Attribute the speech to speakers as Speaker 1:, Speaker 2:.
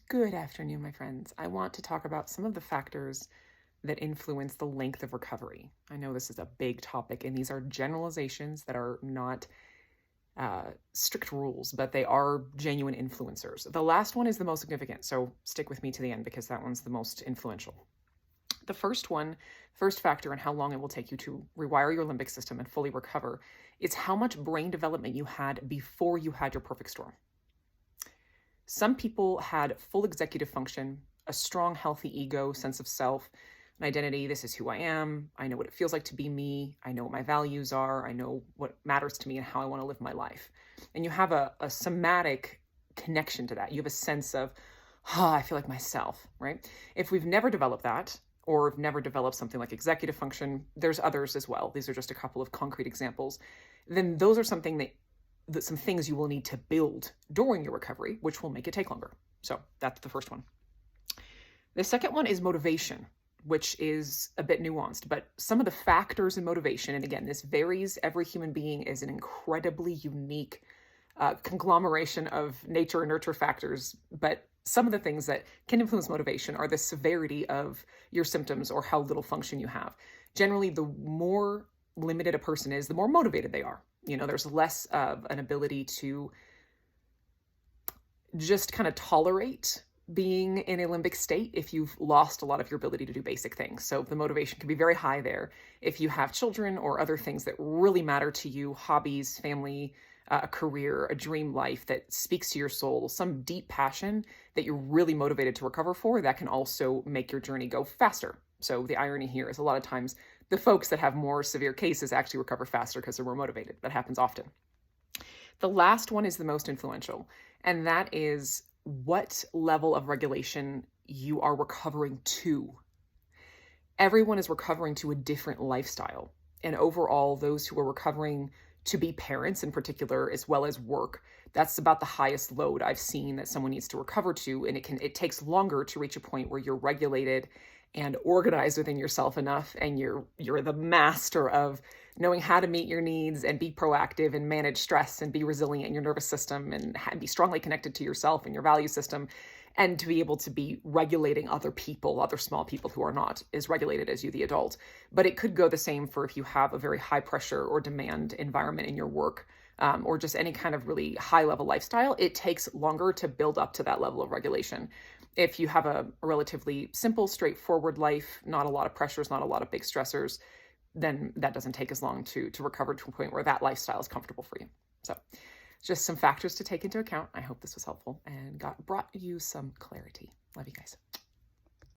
Speaker 1: Good afternoon, my friends. I want to talk about some of the factors that influence the length of recovery. I know this is a big topic, and these are generalizations that are not strict rules, but they are genuine influencers. The last one is the most significant, so stick with me to the end because that one's the most influential. The first factor in how long it will take you to rewire your limbic system and fully recover is how much brain development you had before you had your perfect storm. Some people had full executive function, a strong, healthy ego, sense of self, an identity. This is who I am. I know what it feels like to be me. I know what my values are. I know what matters to me and how I want to live my life. And you have a somatic connection to that. You have a sense of, I feel like myself, right? If we've never developed that, or have never developed something like executive function, there's others as well. These are just a couple of concrete examples. Then those are some things you will need to build during your recovery, which will make it take longer. So that's the first one. The second one is motivation, which is a bit nuanced, but some of the factors in motivation, and again, this varies. Every human being is an incredibly unique conglomeration of nature and nurture factors, but some of the things that can influence motivation are the severity of your symptoms or how little function you have. Generally, the more limited a person is, the more motivated they are. There's less of an ability to just kind of tolerate being in a limbic state if you've lost a lot of your ability to do basic things. So the motivation can be very high there. If you have children or other things that really matter to you, hobbies, family, a career, a dream life that speaks to your soul, some deep passion that you're really motivated to recover for, that can also make your journey go faster. So the irony here is a lot of times the folks that have more severe cases actually recover faster because they're more motivated. That happens often. The last one is the most influential, and that is what level of regulation you are recovering to. Everyone is recovering to a different lifestyle. And overall, those who are recovering to be parents in particular, as well as work, that's about the highest load I've seen that someone needs to recover to. And it takes longer to reach a point where you're regulated and organized within yourself enough, and you're the master of knowing how to meet your needs and be proactive and manage stress and be resilient in your nervous system and be strongly connected to yourself and your value system, and to be able to be regulating other people, other small people who are not as regulated as you, the adult. But it could go the same for if you have a very high pressure or demand environment in your work, or just any kind of really high level lifestyle. It takes longer to build up to that level of regulation. If you have a relatively simple, straightforward life, not a lot of pressures, not a lot of big stressors, then that doesn't take as long to recover to a point where that lifestyle is comfortable for you. So just some factors to take into account. I hope this was helpful and brought you some clarity. Love you guys.